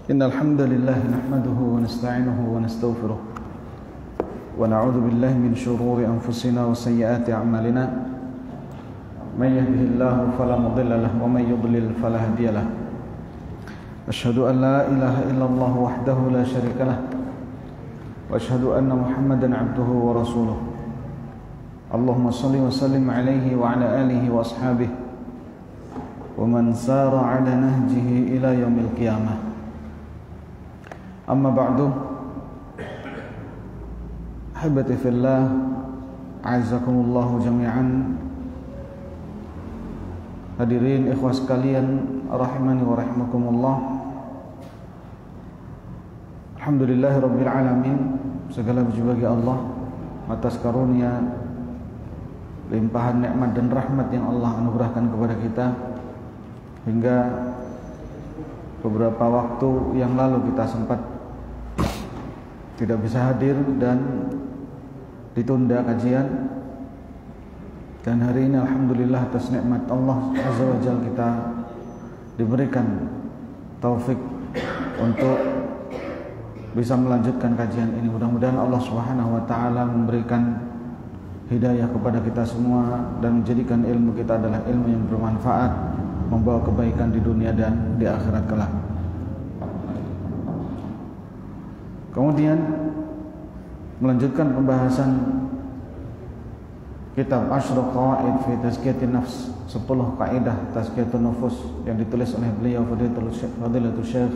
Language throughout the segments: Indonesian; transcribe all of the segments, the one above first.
إن الحمد لله نحمده ونستعينه ونستغفره ونعوذ بالله من شرور أنفسنا وسيئات أعمالنا من يهده الله فلا مضل له ومن يضلل فلا هادي له أشهد أن لا إله إلا الله وحده لا شريك له وأشهد أن محمدا عبده ورسوله اللهم صل وسلم عليه وعلى آله وأصحابه ومن سار على نهجه إلى يوم القيامة. Amma ba'du, ahibati fillah, a'azzakumullahu jami'an. Hadirin ikhwah sekalian, rahimani wa rahimakumullah. Alhamdulillahi rabbil alamin. Segala puji bagi Allah atas karunia, limpahan nikmat dan rahmat yang Allah anugerahkan kepada kita, hingga beberapa waktu yang lalu kita sempat tidak bisa hadir dan ditunda kajian, dan hari ini alhamdulillah atas nikmat Allah azza wa jalla kita diberikan taufik untuk bisa melanjutkan kajian ini. Mudah-mudahan Allah Subhanahu wa taala memberikan hidayah kepada kita semua dan menjadikan ilmu kita adalah ilmu yang bermanfaat, membawa kebaikan di dunia dan di akhirat kelak. Kemudian melanjutkan pembahasan kitab Ashrul Qawaid fi Tazkiyatin Nafs, 10 kaidah tazkiyatun nufus yang ditulis oleh beliau Fadilatul Syekh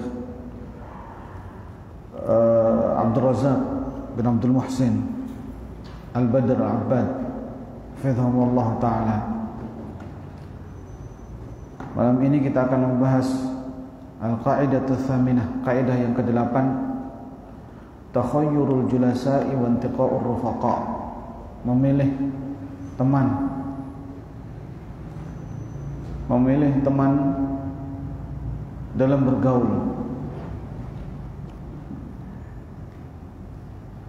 Abdul Razak bin Abdul Muhsin Al-Badr Al-Abbad hafizahullah taala. Malam ini kita akan membahas Al-Qaidatul Tsaminah, kaidah yang ke-8, takhayyurul julasa'i wa intiqa'ur rufaqa, memilih teman dalam bergaul.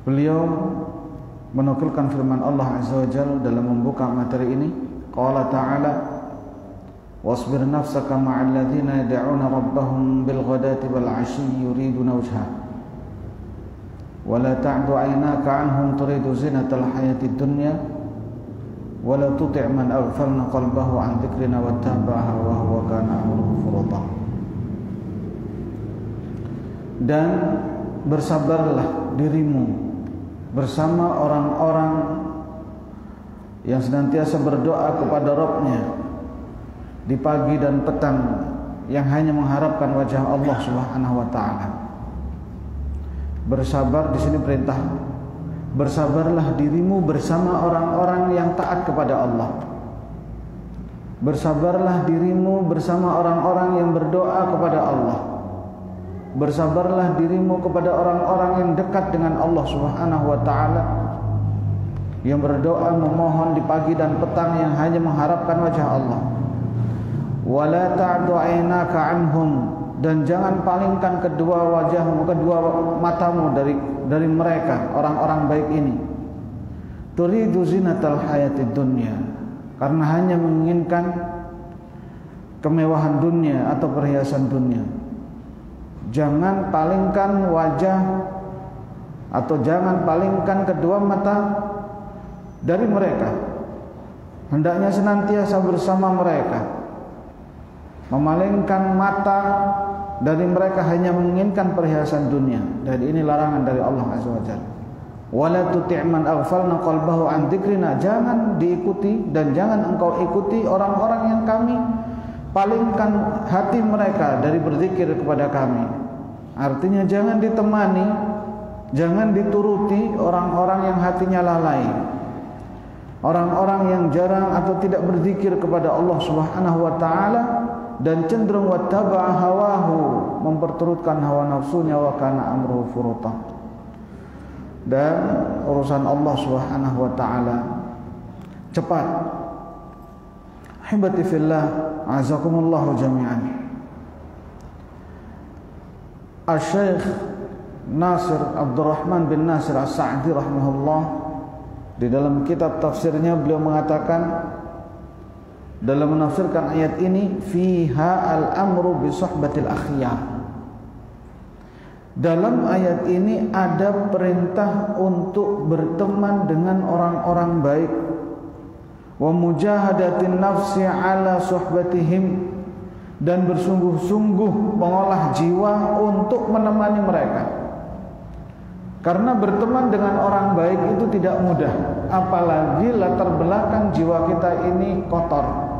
Beliau menukilkan firman Allah azza wa jalla dalam membuka materi ini. Qala ta'ala, wasbir nafsaka ma'al ladzina yad'una rabbahum bil ghadati wal 'ashyi yuriduna wajha wa la ta'du 'aynaka 'anhum turidu zinatal hayatid dunya wa la tuti' man aghfalna qalbahu 'an dzikrina wattaba'a hawahu wa kana amruhu furata. Dan bersabarlah dirimu bersama orang-orang yang senantiasa berdoa kepada Rabb-Nya di pagi dan petang, yang hanya mengharapkan wajah Allah Subhanahu wa taala. Bersabar di sini perintah. Bersabarlah dirimu bersama orang-orang yang taat kepada Allah. Bersabarlah dirimu bersama orang-orang yang berdoa kepada Allah. Bersabarlah dirimu kepada orang-orang yang dekat dengan Allah Subhanahu wa taala, yang berdoa memohon di pagi dan petang, yang hanya mengharapkan wajah Allah. Wala ta'du 'ainaka 'anhum, dan jangan palingkan kedua wajahmu, kedua matamu dari mereka, orang-orang baik ini. Turidu zinatal hayatid dunya, karena hanya menginginkan kemewahan dunia atau perhiasan dunia. Jangan palingkan wajah atau jangan palingkan kedua mata dari mereka. Hendaknya senantiasa bersama mereka. Memalingkan mata dari mereka hanya menginginkan perhiasan dunia, dan ini larangan dari Allah azza wa jalla. Wala tuti' man aghfalna qalbahu an dzikrina, jangan diikuti dan jangan engkau ikuti orang-orang yang kami palingkan hati mereka dari berzikir kepada kami. Artinya jangan ditemani, jangan dituruti orang-orang yang hatinya lalai, orang-orang yang jarang atau tidak berzikir kepada Allah Subhanahu wa taala dan cenderung wattaba'a hawahu, memperturutkan hawa nafsunya, wa kana amruhu furata, dan urusan Allah Subhanahu wa taala cepat. Hibati fillah, azakumullahu jami'an. Al-Syekh Nasir Abdurrahman bin Nasir As-Sa'di rahimahullah, di dalam kitab tafsirnya beliau mengatakan, dalam menafsirkan ayat ini, fiha al-amru bi suhbatil akhyar, dalam ayat ini ada perintah untuk berteman dengan orang-orang baik, wa mujahadatin nafsi ala suhbatihim, dan bersungguh-sungguh mengolah jiwa untuk menemani mereka. Karena berteman dengan orang baik itu tidak mudah, apalagi latar belakang jiwa kita ini kotor.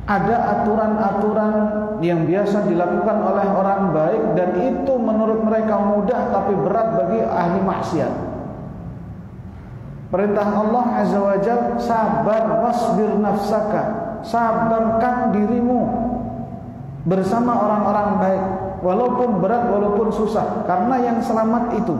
Ada aturan-aturan yang biasa dilakukan oleh orang baik dan itu menurut mereka mudah tapi berat bagi ahli maksiat. Perintah Allah Azza wa Jalla, sabar, wasbir nafsaka, sabarkan dirimu bersama orang-orang baik, walaupun berat, walaupun susah, karena yang selamat itu.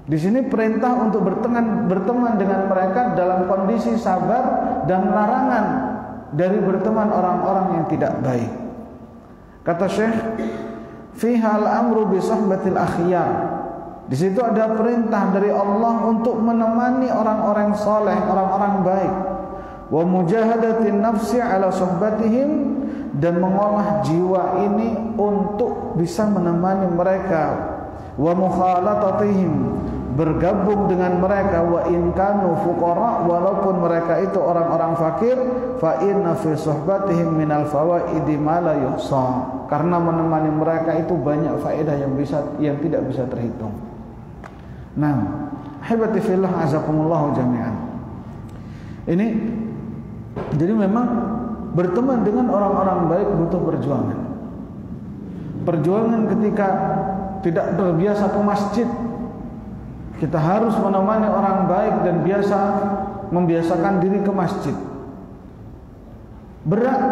Di sini perintah untuk berteman dengan mereka dalam kondisi sabar dan larangan dari berteman orang-orang yang tidak baik. Kata Syekh, fiha al-amru bi sahbatil akhyar. Di situ ada perintah dari Allah untuk menemani orang-orang saleh, orang-orang baik. Wa mujahadatin nafsi ala sahbatihim, dan mengolah jiwa ini untuk bisa menemani mereka. Wa mukhalatatihim, bergabung dengan mereka. Wa in kanu fuqara, walaupun mereka itu orang-orang fakir. Fa inna fi suhbatihim minal fawaidi ma la yuhsa, karena menemani mereka itu banyak faedah yang tidak bisa terhitung. Nah, ahibati fillah azakumullah jami'an. Ini jadi memang berteman dengan orang-orang baik butuh perjuangan. Perjuangan ketika tidak terbiasa ke masjid, kita harus menemani orang baik dan membiasakan diri ke masjid. Berat,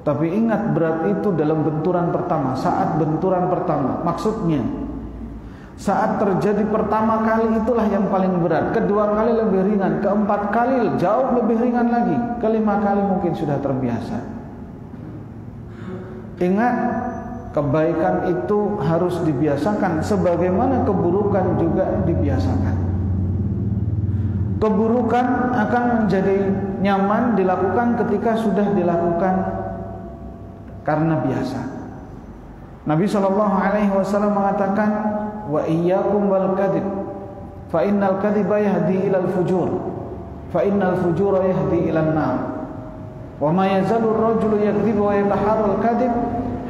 tapi ingat berat itu dalam benturan pertama, saat benturan pertama. Maksudnya, saat terjadi pertama kali itulah yang paling berat, kedua kali lebih ringan, keempat kali jauh lebih ringan lagi, kelima kali mungkin sudah terbiasa. Ingat, kebaikan itu harus dibiasakan sebagaimana keburukan juga dibiasakan. Keburukan akan menjadi nyaman dilakukan ketika sudah dilakukan karena biasa. Nabi SAW mengatakan, wa iyyakum wal kadhib, fa innal kadhiba yahdi ilal fujur, fa innal fujura yahdi ilan nar, wa ma yazalu ar-rajulu yakdhibu wa yataharral kadhib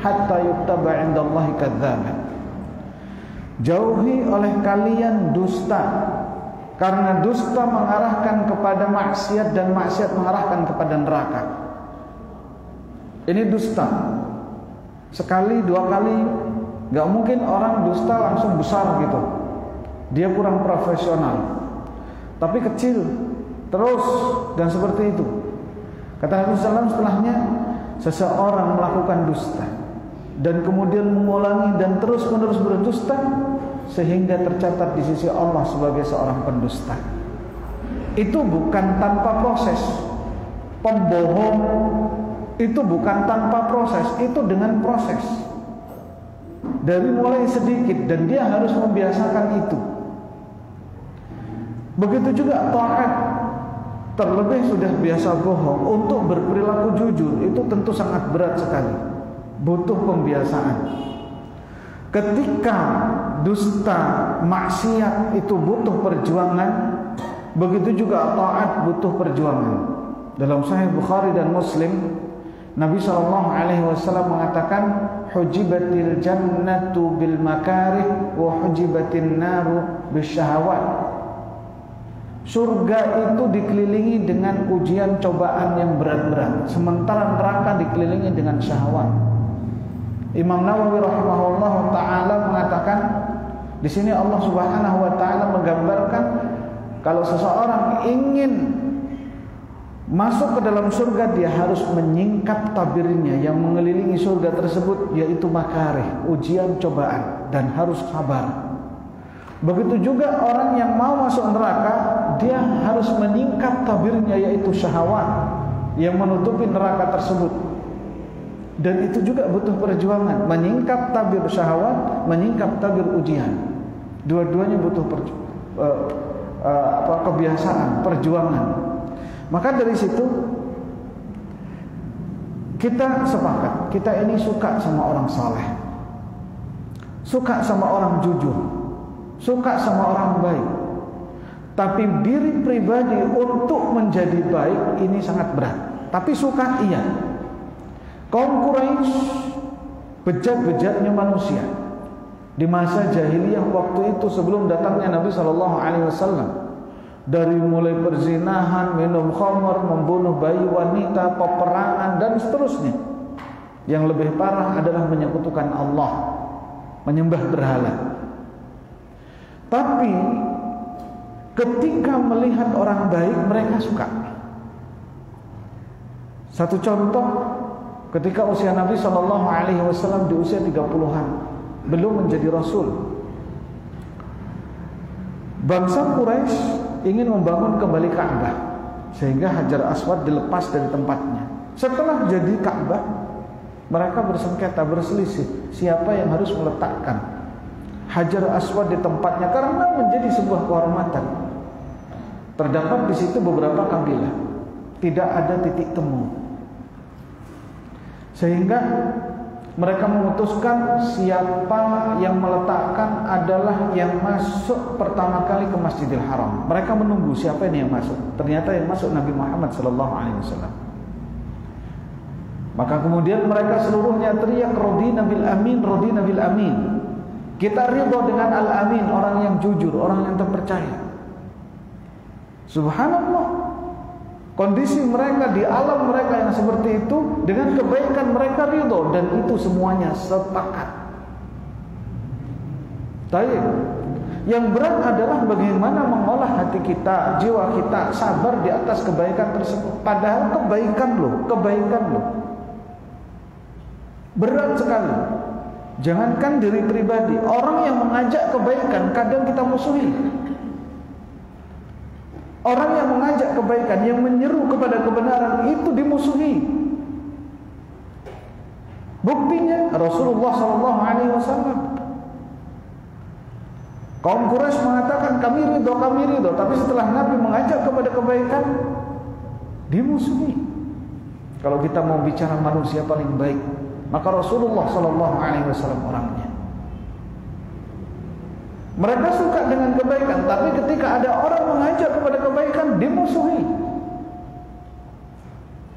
hatta yuktaba 'indallahi kadzaban. Jauhi oleh kalian dusta, karena dusta mengarahkan kepada maksiat dan maksiat mengarahkan kepada neraka. Ini dusta. Sekali, dua kali, gak mungkin orang dusta langsung besar gitu. Dia kurang profesional. Tapi kecil, terus, dan seperti itu. Kata Nabi SAW setelahnya, seseorang melakukan dusta dan kemudian mengulangi dan terus-menerus berdusta sehingga tercatat di sisi Allah sebagai seorang pendusta. Itu bukan tanpa proses. Pembohong itu bukan tanpa proses, itu dengan proses. Dari mulai sedikit, dan dia harus membiasakan itu. Begitu juga taat, terlebih sudah biasa bohong, untuk berperilaku jujur itu tentu sangat berat sekali, butuh pembiasaan. Ketika dusta, maksiat itu butuh perjuangan, begitu juga taat butuh perjuangan. Dalam Sahih Bukhari dan Muslim, Nabi SAW mengatakan, hujibatil jannatu bil makarih wa hujibatin naru bisyahawat. Surga itu dikelilingi dengan ujian cobaan yang berat-berat, sementara neraka dikelilingi dengan syahwat. Imam Nawawi rahimahullah taala mengatakan, di sini Allah Subhanahu wa taala menggambarkan kalau seseorang ingin masuk ke dalam surga, dia harus menyingkap tabirnya yang mengelilingi surga tersebut, yaitu makarih, ujian cobaan, dan harus sabar. Begitu juga orang yang mau masuk neraka, dia harus menyingkap tabirnya, yaitu syahwat yang menutupi neraka tersebut. Dan itu juga butuh perjuangan, menyingkap tabir syahwat, menyingkap tabir ujian. Dua-duanya butuh kebiasaan, perjuangan. Maka dari situ kita sepakat, kita ini suka sama orang saleh. suka sama orang jujur, suka sama orang baik. Tapi diri pribadi untuk menjadi baik ini sangat berat. Tapi suka iya. Kaum Quraisy bejat-bejatnya manusia di masa jahiliyah waktu itu sebelum datangnya Nabi Shallallahu Alaihi Wasallam. Dari mulai perzinahan, minum khamr, membunuh bayi wanita, peperangan dan seterusnya. Yang lebih parah adalah menyekutukan Allah, menyembah berhala. Tapi ketika melihat orang baik mereka suka. Satu contoh, ketika usia Nabi Shallallahu Alaihi Wasallam di usia 30-an, belum menjadi Rasul, bangsa Quraisy ingin membangun kembali Ka'bah sehingga Hajar Aswad dilepas dari tempatnya. Setelah jadi Ka'bah, mereka bersengketa, berselisih siapa yang harus meletakkan Hajar Aswad di tempatnya karena menjadi sebuah kehormatan. Terdapat di situ beberapa kabilah, tidak ada titik temu, sehingga mereka memutuskan siapa yang meletakkan adalah yang masuk pertama kali ke Masjidil Haram. Mereka menunggu siapa ini yang masuk. Ternyata yang masuk Nabi Muhammad SAW. Maka kemudian mereka seluruhnya teriak, Radina bil amin, Radina bil amin. Kita ridho dengan al-amin, orang yang jujur, orang yang terpercaya. Subhanallah, kondisi mereka di alam mereka yang seperti itu, dengan kebaikan mereka ridho, dan itu semuanya sepakat. Tapi yang berat adalah bagaimana mengolah hati kita, jiwa kita sabar di atas kebaikan tersebut. Padahal kebaikan loh, berat sekali. Jangankan diri pribadi, orang yang mengajak kebaikan kadang kita musuhi. Orang yang mengajak kebaikan, yang menyeru kepada kebenaran itu dimusuhi. Buktinya Rasulullah SAW. Kaum Quraisy mengatakan kami ridho, tapi setelah Nabi mengajak kepada kebaikan, dimusuhi. Kalau kita mau bicara manusia paling baik, maka Rasulullah SAW orangnya. Mereka suka dengan kebaikan, tapi ketika ada orang mengajak kepada kebaikan, dimusuhi.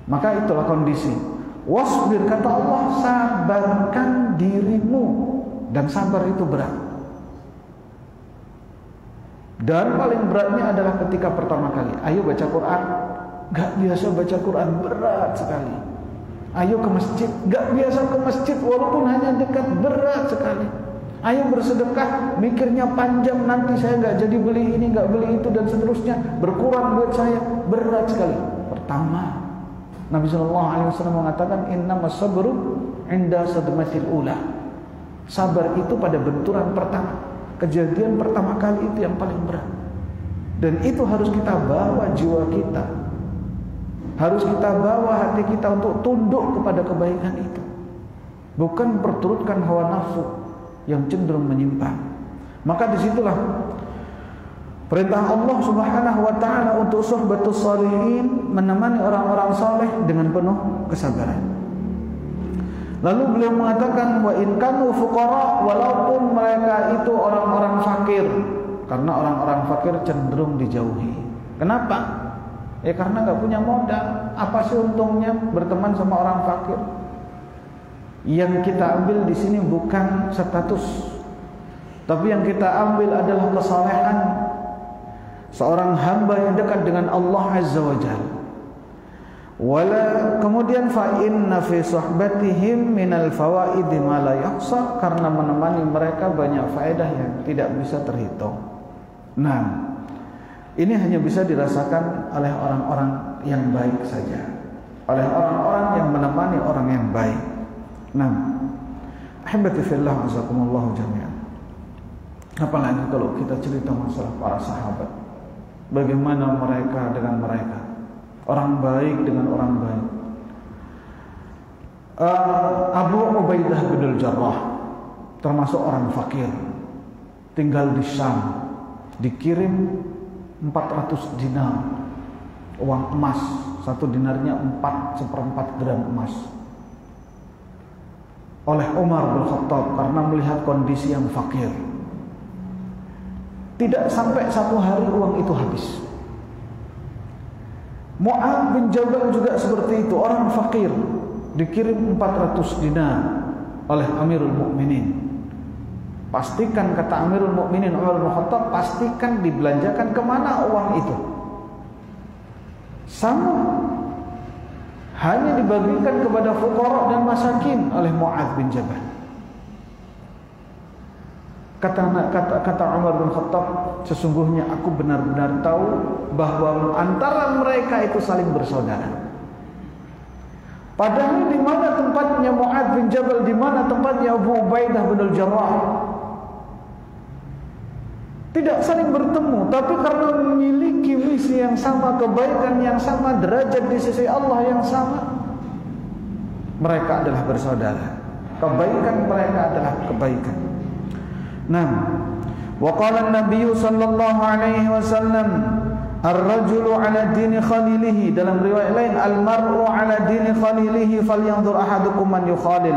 Maka itulah kondisi. Wasbir, kata Allah, sabarkan dirimu. Dan sabar itu berat. Dan paling beratnya adalah ketika pertama kali, ayo baca Quran. Gak biasa baca Quran, berat sekali. Ayo ke masjid, gak biasa ke masjid walaupun hanya dekat, berat sekali. Ayo bersedekah, mikirnya panjang, nanti saya nggak jadi beli ini, nggak beli itu dan seterusnya, berkurang duit saya, berat sekali. Pertama, Nabi SAW mengatakan innamas sabru inda sadmatil ula. Sabar itu pada benturan pertama, kejadian pertama kali itu yang paling berat. Dan itu harus kita bawa jiwa kita, harus kita bawa hati kita untuk tunduk kepada kebaikan itu, bukan berturutkan hawa nafsu yang cenderung menyimpang. Maka disitulah perintah Allah Subhanahu wa ta'ala untuk suhbatus shalihin, menemani orang-orang saleh dengan penuh kesabaran. Lalu beliau mengatakan wa in kanu fuqara, walaupun mereka itu orang-orang fakir, karena orang-orang fakir cenderung dijauhi. Kenapa? Ya karena nggak punya modal. Apa sih untungnya berteman sama orang fakir? Yang kita ambil di sini bukan status, tapi yang kita ambil adalah kesalehan seorang hamba yang dekat dengan Allah Azza wa Jalla. Kemudian fa inna fi suhbatihim minal fawaid ma la yahsa, karena menemani mereka banyak faedah yang tidak bisa terhitung. Nah, ini hanya bisa dirasakan oleh orang-orang yang baik saja, oleh orang-orang yang menemani orang yang baik. Nah, ahibati fillah azakumullahu jami'an. Apalagi kalau kita cerita masalah para sahabat, bagaimana mereka dengan mereka, orang baik dengan orang baik. Abu Ubaidah bin Al-Jarrah termasuk orang fakir, tinggal di Syam, dikirim 400 dinar uang emas, satu dinarnya 4/4 gram emas. oleh Umar bin Khattab karena melihat kondisi yang fakir. Tidak sampai 1 hari uang itu habis. Mu'adz bin Jabal juga seperti itu, orang fakir, dikirim 400 dinar oleh Amirul Mukminin. Pastikan, kata Amirul Mukminin Umar bin Khattab, pastikan dibelanjakan kemana uang itu. Sama, hanya dibagikan kepada fuqara dan masakin oleh Mu'adz bin Jabal. Kata Umar bin Khattab, sesungguhnya aku benar-benar tahu bahwa antara mereka itu saling bersaudara. Padahal di mana tempatnya Mu'adz bin Jabal, di mana tempatnya Abu Ubaidah bin Al-Jarrah, tidak saling bertemu, tapi karena memiliki misi yang sama, kebaikan yang sama, derajat di sisi Allah yang sama, mereka adalah bersaudara. Kebaikan mereka adalah kebaikan. Nah, wa qala an-nabiy sallallahu alaihi wasallam, ar-rajulu ala dini khalilihi, dalam riwayat lain, al-mar'u ala dini khalilihi falyanzur ahadukum man yukhalil.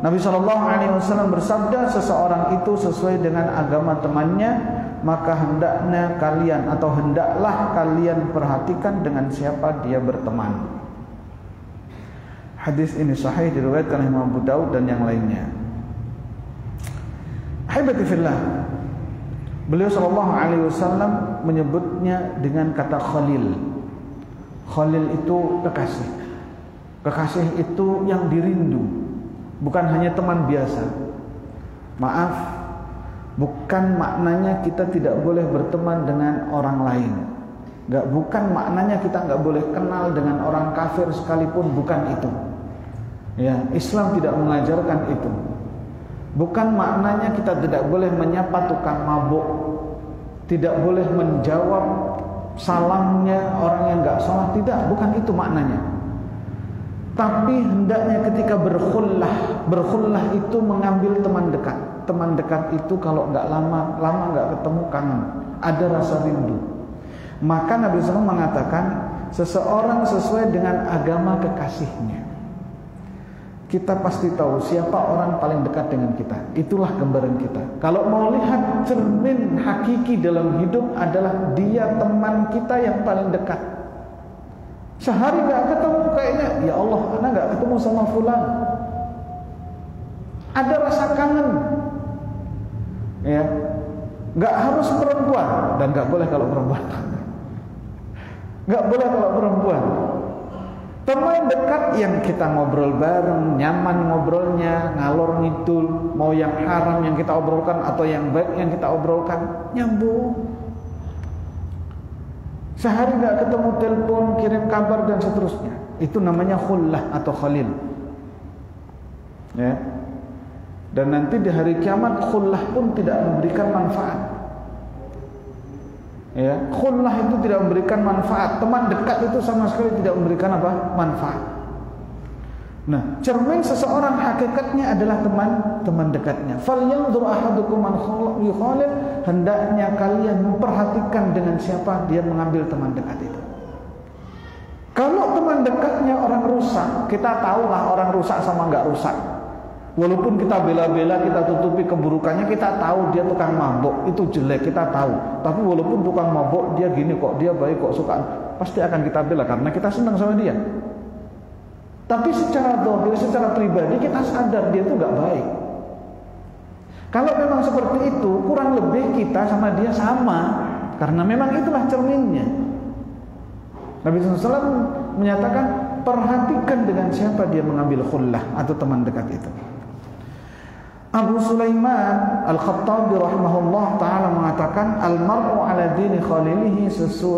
Nabi sallallahu alaihi wasallam bersabda, seseorang itu sesuai dengan agama temannya, maka hendaknya kalian atau hendaklah kalian perhatikan dengan siapa dia berteman. Hadis ini sahih, diriwayatkan oleh Imam Abu Daud dan yang lainnya. Ahibati fillah, beliau sallallahu alaihi wasallam menyebutnya dengan kata khalil. Khalil itu kekasih. Kekasih itu yang dirindu, bukan hanya teman biasa. Maaf, bukan maknanya kita tidak boleh berteman dengan orang lain. Bukan maknanya kita nggak boleh kenal dengan orang kafir sekalipun, bukan itu. Ya, Islam tidak mengajarkan itu. Bukan maknanya kita tidak boleh menyapa tukang mabuk, tidak boleh menjawab salamnya orang yang nggak sholat, tidak, bukan itu maknanya. Tapi hendaknya ketika berkhullah itu mengambil teman dekat. Teman dekat itu kalau nggak lama nggak ketemu, kangen, ada rasa rindu. Maka Nabi SAW mengatakan, seseorang sesuai dengan agama kekasihnya. Kita pasti tahu siapa orang paling dekat dengan kita. Itulah gambaran kita. Kalau mau lihat cermin hakiki dalam hidup adalah dia teman kita yang paling dekat. Sehari gak ketemu kayaknya, ya Allah, anak gak ketemu sama fulan. Ada rasa kangen. Ya, gak harus perempuan, dan gak boleh kalau perempuan. Gak boleh kalau perempuan. Teman dekat yang kita ngobrol bareng, nyaman ngobrolnya, ngalor ngidul, mau yang haram yang kita obrolkan atau yang baik yang kita obrolkan, nyambung. Sehari gak ketemu, telepon, kirim kabar dan seterusnya. Itu namanya khullah atau khalil. Ya. Dan nanti di hari kiamat khullah pun tidak memberikan manfaat. Ya, khullah itu tidak memberikan manfaat. Teman dekat itu sama sekali tidak memberikan apa? Manfaat. Nah, cermin seseorang hakikatnya adalah teman dekatnya. Falyanzur ahadukum man yukhalil, hendaknya kalian memperhatikan dengan siapa dia mengambil teman dekat itu. Kalau teman dekatnya orang rusak, kita tahulah orang rusak sama enggak rusak. Walaupun kita bela-bela, kita tutupi keburukannya, kita tahu dia tukang mabuk, itu jelek, kita tahu. Tapi walaupun tukang mabuk, dia gini kok, dia baik kok, suka, pasti akan kita bela karena kita senang sama dia. Tapi secara dhahir, secara pribadi kita sadar dia itu gak baik. Kalau memang seperti itu, kurang lebih kita sama dia sama, karena memang itulah cerminnya. Nabi SAW menyatakan, perhatikan dengan siapa dia mengambil khullah atau teman dekat itu. Abu Sulaiman Al-Khattabi rahimahullah ta'ala mengatakan, al-mar'u ala dini khalilihi,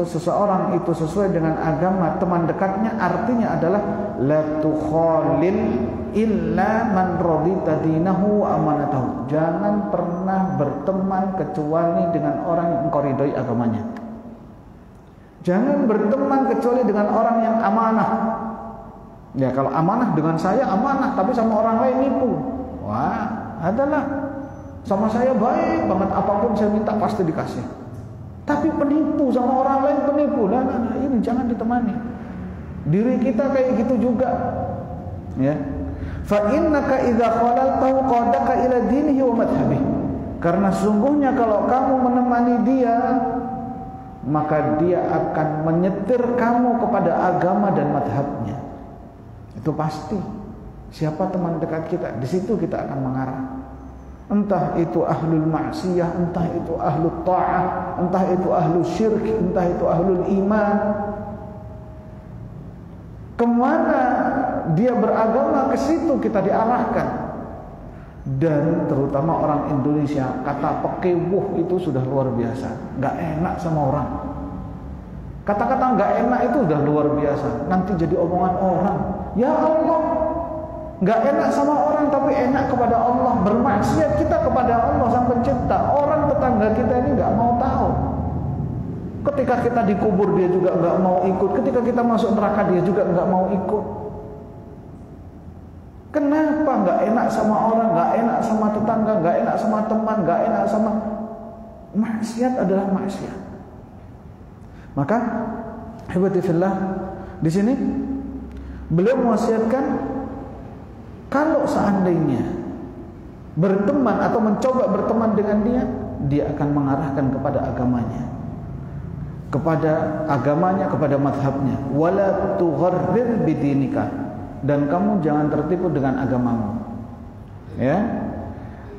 seseorang itu sesuai dengan agama teman dekatnya, artinya adalah la tukhalil illa man radita dinahu wa amanatahu. Jangan pernah berteman kecuali dengan orang yang engkau ridhoi agamanya. Jangan berteman kecuali dengan orang yang amanah. Ya, kalau amanah dengan saya amanah, tapi sama orang lain nipu. Wah, adalah sama saya baik banget, apapun saya minta pasti dikasih. Tapi penipu, sama orang lain penipu. Nah, ini jangan ditemani. Diri kita kayak gitu juga. Ya. Fa innaka idza khalaltahu qadaka ila dinihi wa madhhabihi. Karena sungguhnya kalau kamu menemani dia, maka dia akan menyetir kamu kepada agama dan madhabnya. Itu pasti. Siapa teman dekat kita, di situ kita akan mengarah. Entah itu ahlul maksiyah, entah itu ahlul ta'ah, entah itu ahlul syirk, entah itu ahlul iman. Kemana dia beragama, ke situ kita diarahkan. Dan terutama orang Indonesia, kata pekewuh itu sudah luar biasa. Gak enak sama orang. Kata-kata gak enak itu sudah luar biasa. Nanti jadi omongan orang. Ya Allah, gak enak sama orang tapi enak kepada Allah. Bermaksiat kita kepada Allah Sang Pencipta. Orang tetangga kita ini gak mau tahu. Ketika kita dikubur dia juga gak mau ikut. Ketika kita masuk neraka dia juga gak mau ikut. Kenapa gak enak sama orang, gak enak sama tetangga, gak enak sama teman, gak enak sama... Maksiat adalah maksiat. Maka hibati fillah, di sini beliau mewasiatkan kalau seandainya berteman atau mencoba berteman dengan dia, dia akan mengarahkan kepada agamanya, kepada madhabnya. Wala tugharrir bidinika, dan kamu jangan tertipu dengan agamamu. Ya.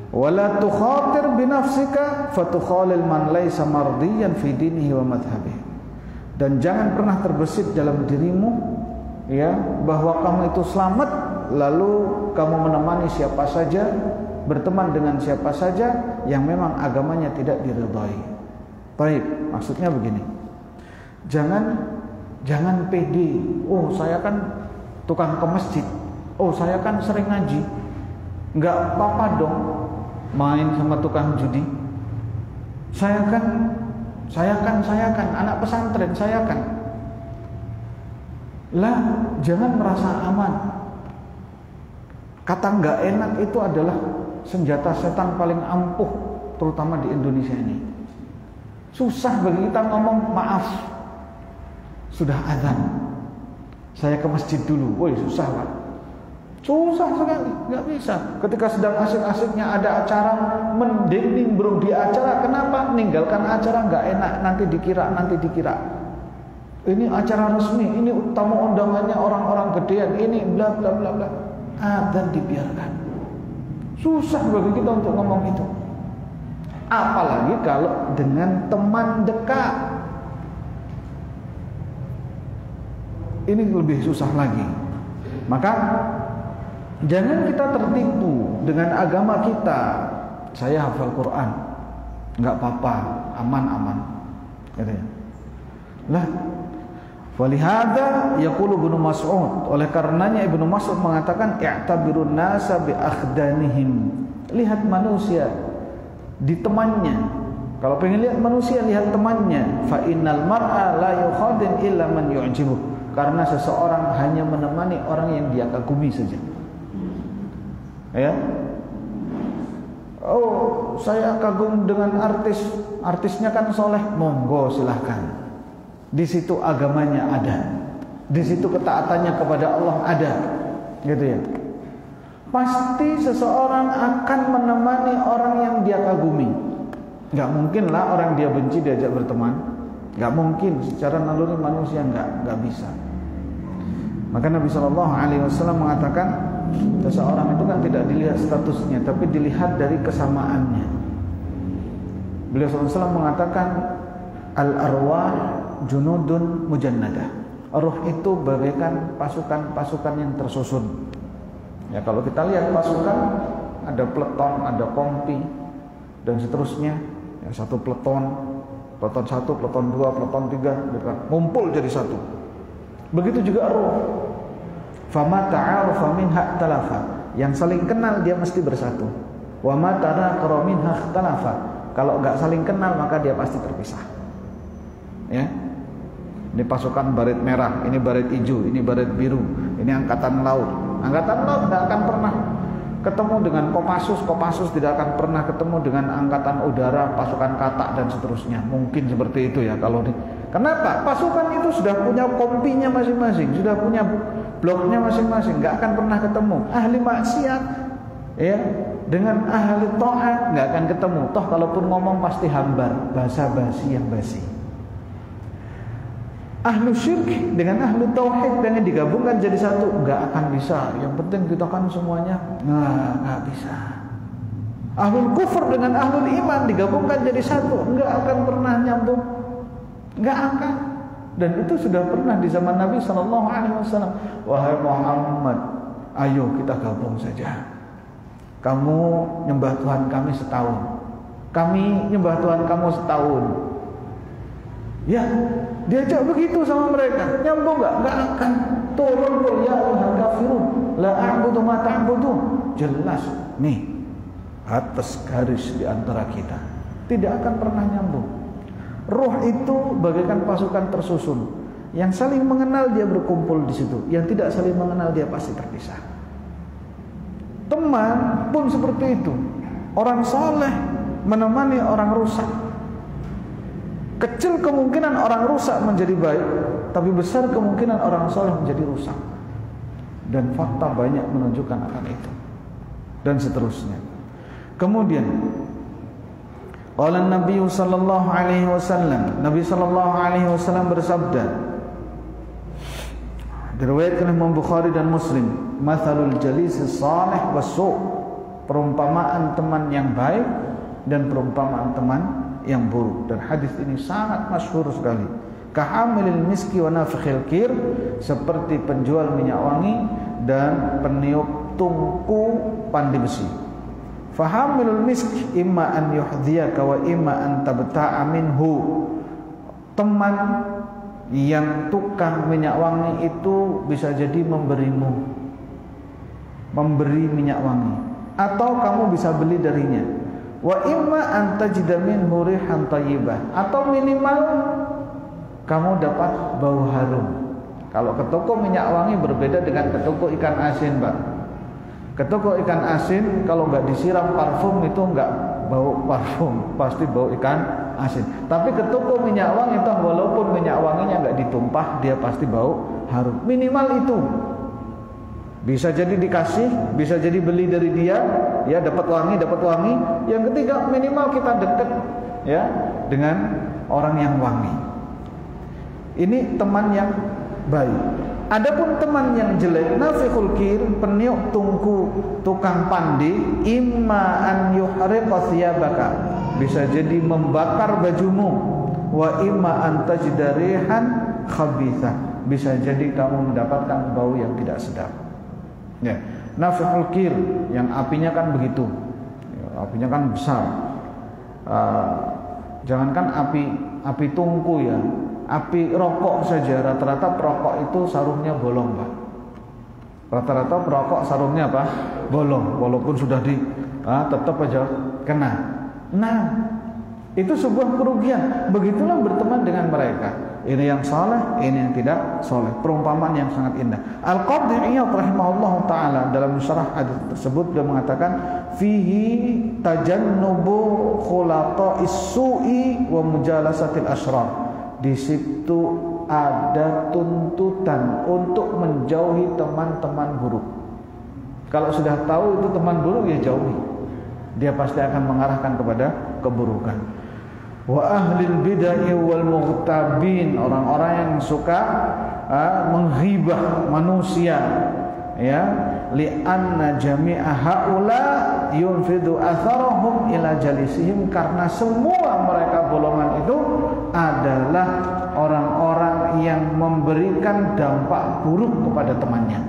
Wala tukhatir binafsika fatukhalil man laysa mardiyan fi dinihi wa madhhabihi. Dan jangan pernah terbesit dalam dirimu, ya, bahwa kamu itu selamat lalu kamu menemani siapa saja, berteman dengan siapa saja yang memang agamanya tidak diridhai. Baik, maksudnya begini. Jangan pede. Oh, saya kan tukang ke masjid. Oh, saya kan sering ngaji. Enggak apa-apa dong main sama tukang judi. Saya kan anak pesantren, saya kan. Lah, jangan merasa aman. Kata enggak enak itu adalah senjata setan paling ampuh, terutama di Indonesia ini. Susah bagi kita ngomong maaf. Sudah azan, saya ke masjid dulu. Woi, susah Pak. Susah sekali, nggak bisa. Ketika sedang asik-asiknya ada acara, mending nimbrung di acara. Kenapa? Meninggalkan acara nggak enak. Nanti dikira. Ini acara resmi, ini tamu undangannya orang-orang gedean, ini bla bla bla bla. Dan dibiarkan. Susah bagi kita untuk ngomong itu. Apalagi kalau dengan teman dekat. Ini lebih susah lagi. Maka jangan kita tertipu dengan agama kita. Saya hafal Quran, nggak apa-apa, aman-aman. Katanya. Lah, walihada yaqulu Ibnu Mas'ud. Oleh karenanya Ibnu Mas'ud mengatakan, i'tabirun nasa bi akhdanihim. Lihat manusia di temannya. Kalau pengen lihat manusia, lihat temannya. Fa innal mar'a la yukhadin illa man yu'jibuh. Karena seseorang hanya menemani orang yang dia kagumi saja. Ya. Oh, saya kagum dengan artisnya kan soleh, monggo silahkan. Di situ agamanya ada, di situ ketaatannya kepada Allah ada, gitu ya. Pasti seseorang akan menemani orang yang dia kagumi. Gak mungkin lah orang dia benci diajak berteman. Gak mungkin, secara naluri manusia gak bisa. Maka Nabi SAW mengatakan, seseorang itu kan tidak dilihat statusnya, tapi dilihat dari kesamaannya. Beliau SAW mengatakan, al-arwah junudun mujannadah. Ruh itu bagaikan pasukan-pasukan yang tersusun. Ya, kalau kita lihat pasukan, ada peleton, ada kompi, dan seterusnya. Ya, satu peleton 1, peleton 2, peleton 3, ngumpul jadi satu. Begitu juga ruh. Fama ta'arufa minha ikhtalafa. Yang saling kenal dia mesti bersatu. Wa ma tanaqara minha ikhtalafa. Kalau enggak saling kenal maka dia pasti terpisah. Ya. Ini pasukan baret merah, ini baret hijau, ini baret biru, ini angkatan laut. Angkatan laut tidak akan pernah ketemu dengan Kopassus tidak akan pernah ketemu dengan angkatan udara, pasukan katak dan seterusnya. Mungkin seperti itu ya kalau di. Kenapa? Pasukan itu sudah punya kompinya masing-masing, sudah punya bloknya masing-masing, nggak akan pernah ketemu. Ahli maksiat ya dengan ahli taat nggak akan ketemu. Toh kalaupun ngomong pasti hambar, basa-basi yang basi. Ahlu syirk dengan ahlu tauhid dengan digabungkan jadi satu nggak akan bisa. Yang penting kita kan semuanya nggak bisa. Ahlul kufur dengan ahlul iman digabungkan jadi satu nggak akan pernah nyambung, nggak akan. Dan itu sudah pernah di zaman Nabi Sallallahu Alaihi Wasallam. Wahai Muhammad, ayo kita gabung saja. Kamu nyembah Tuhan kami setahun, kami nyembah Tuhan kamu setahun. Ya, diajak begitu sama mereka, nyambung nggak akan. Turun pun ya ayyuhal kafirun, la a'budu ma ta'budun. Jelas nih atas garis di antara kita, tidak akan pernah nyambung. Ruh itu bagaikan pasukan tersusun, yang saling mengenal dia berkumpul di situ, yang tidak saling mengenal dia pasti terpisah. Teman pun seperti itu. Orang soleh menemani orang rusak. Kecil kemungkinan orang rusak menjadi baik, tapi besar kemungkinan orang soleh menjadi rusak. Dan fakta banyak menunjukkan akan itu. Dan seterusnya. Kemudian qala Nabi sallallahu alaihi wasallam, Nabi sallallahu alaihi wasallam bersabda, diriwayatkan oleh Imam Bukhari dan Muslim, mathalul jalisis salih was-su', perumpamaan teman yang baik dan perumpamaan teman yang buruk. Dan hadis ini sangat masyhur sekali. Kahamilil miski wa nafikhil kir, seperti penjual minyak wangi dan peniup tungku pandi besi. Fahamilul miski imma an yuhdhiyaka wa imma an tabta'a minhu. Teman yang tukang minyak wangi itu bisa jadi memberi minyak wangi, atau kamu bisa beli darinya. Wa imma an tajida minhu rihan thayyibah, atau minimal kamu dapat bau harum. Kalau ke toko minyak wangi berbeda dengan ke toko ikan asin, Pak. Ke toko ikan asin kalau nggak disiram parfum itu nggak bau parfum, pasti bau ikan asin. Tapi ke toko minyak wangi itu walaupun minyak wanginya nggak ditumpah, dia pasti bau harum. Minimal itu. Bisa jadi dikasih, bisa jadi beli dari dia, ya dapat wangi. Yang ketiga minimal kita dekat ya dengan orang yang wangi. Ini teman yang baik. Adapun teman yang jelek, nafikhul kir, peniup tungku, tukang pandi, imma an yuhriqa thiyabaka, bisa jadi membakar bajumu, wa imma an tajida rihan khabitha, bisa jadi kamu mendapatkan bau yang tidak sedap. Ya, nafikhul kir yang apinya kan begitu, ya, apinya kan besar. Jangankan api tungku ya, api rokok saja rata-rata perokok itu sarungnya bolong, Pak. Rata-rata perokok sarungnya apa? Bolong, walaupun sudah tetap aja kena. Nah, itu sebuah kerugian. Begitulah berteman dengan mereka. Ini yang saleh, ini yang tidak saleh. Perumpamaan yang sangat indah. Al-Qadhi Iyad rahimahullahu taala dalam syarah hadis tersebut dia mengatakan fihi tajannubu khulatais su'i wa mujalasatil asyrar. Di situ ada tuntutan untuk menjauhi teman-teman buruk. Kalau sudah tahu itu teman buruk, ya jauhi. Dia pasti akan mengarahkan kepada keburukan. Wa ahlil bid'ah wal mughtabin, orang-orang yang suka menghibah manusia, ya, li'anna jami'a haula yunfidu atharahum ila jalisihim, karena semua mereka golongan itu adalah orang-orang yang memberikan dampak buruk kepada temannya,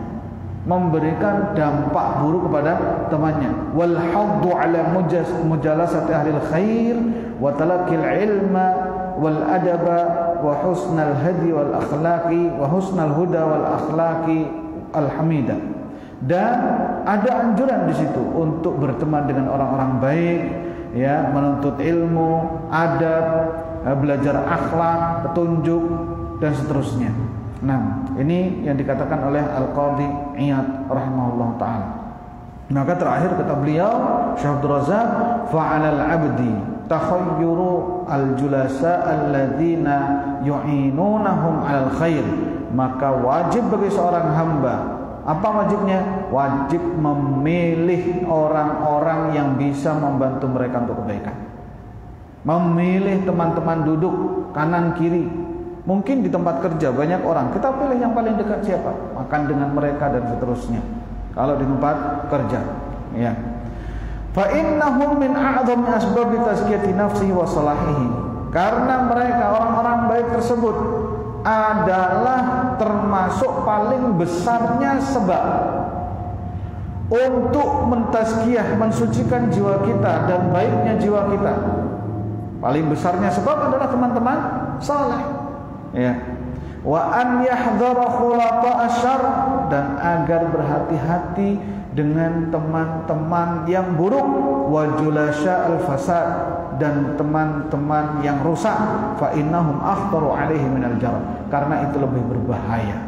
memberikan dampak buruk kepada temannya. Wal haddu ala mujalasati ahlil khair wa talaqil ilma wal adaba wa husnal hadi wal akhlaqi wa husnal huda wal akhlaqi al hamidah. Dan ada anjuran di situ untuk berteman dengan orang-orang baik, ya, menuntut ilmu, adab, belajar akhlak, petunjuk dan seterusnya. Nah, ini yang dikatakan oleh Al-Qadhi Iyad rahimahullah ta'ala. Maka terakhir kata beliau Syekh Abdul Razak, fa'alal abdi takhayyuru al-julasa alladhina yu'inunahum 'alal khair. maka wajib bagi seorang hamba, apa wajibnya? Wajib memilih orang-orang yang bisa membantu mereka untuk kebaikan. Memilih teman-teman duduk kanan kiri. Mungkin di tempat kerja banyak orang, kita pilih yang paling dekat siapa? Makan dengan mereka dan seterusnya. Kalau di tempat kerja, ya. Fa innahum min a'dhami asbabi tazkiyati nafsihi wa salahihi. Karena mereka orang-orang baik tersebut adalah termasuk paling besarnya sebab untuk mentazkiyah, mensucikan jiwa kita dan baiknya jiwa kita. Paling besarnya sebab adalah teman-teman saleh, ya. Wa an yahdhara khulata asyar, dan agar berhati-hati dengan teman-teman yang buruk, wa julasha al-fasad, dan teman-teman yang rusak, fa innahum akhtaru alaihi minal jar, karena itu lebih berbahaya.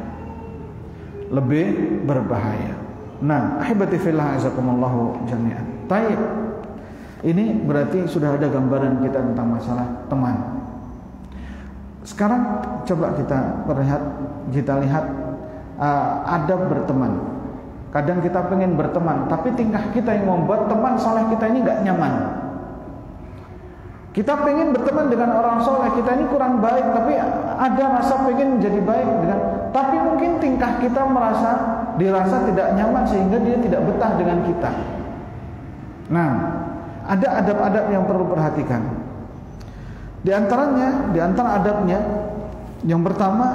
Lebih berbahaya. Nah, ahibati fillah azakumullahu jami'an. Baik. Ini berarti sudah ada gambaran kita tentang masalah teman. Sekarang coba kita lihat adab berteman. Kadang kita pengen berteman, tapi tingkah kita yang membuat teman soleh kita ini nggak nyaman. Kita pengen berteman dengan orang soleh, kita ini kurang baik, tapi ada rasa pengen menjadi baik dengan, tapi mungkin tingkah kita dirasa tidak nyaman sehingga dia tidak betah dengan kita. Nah, ada adab-adab yang perlu perhatikan. Di antara adabnya, yang pertama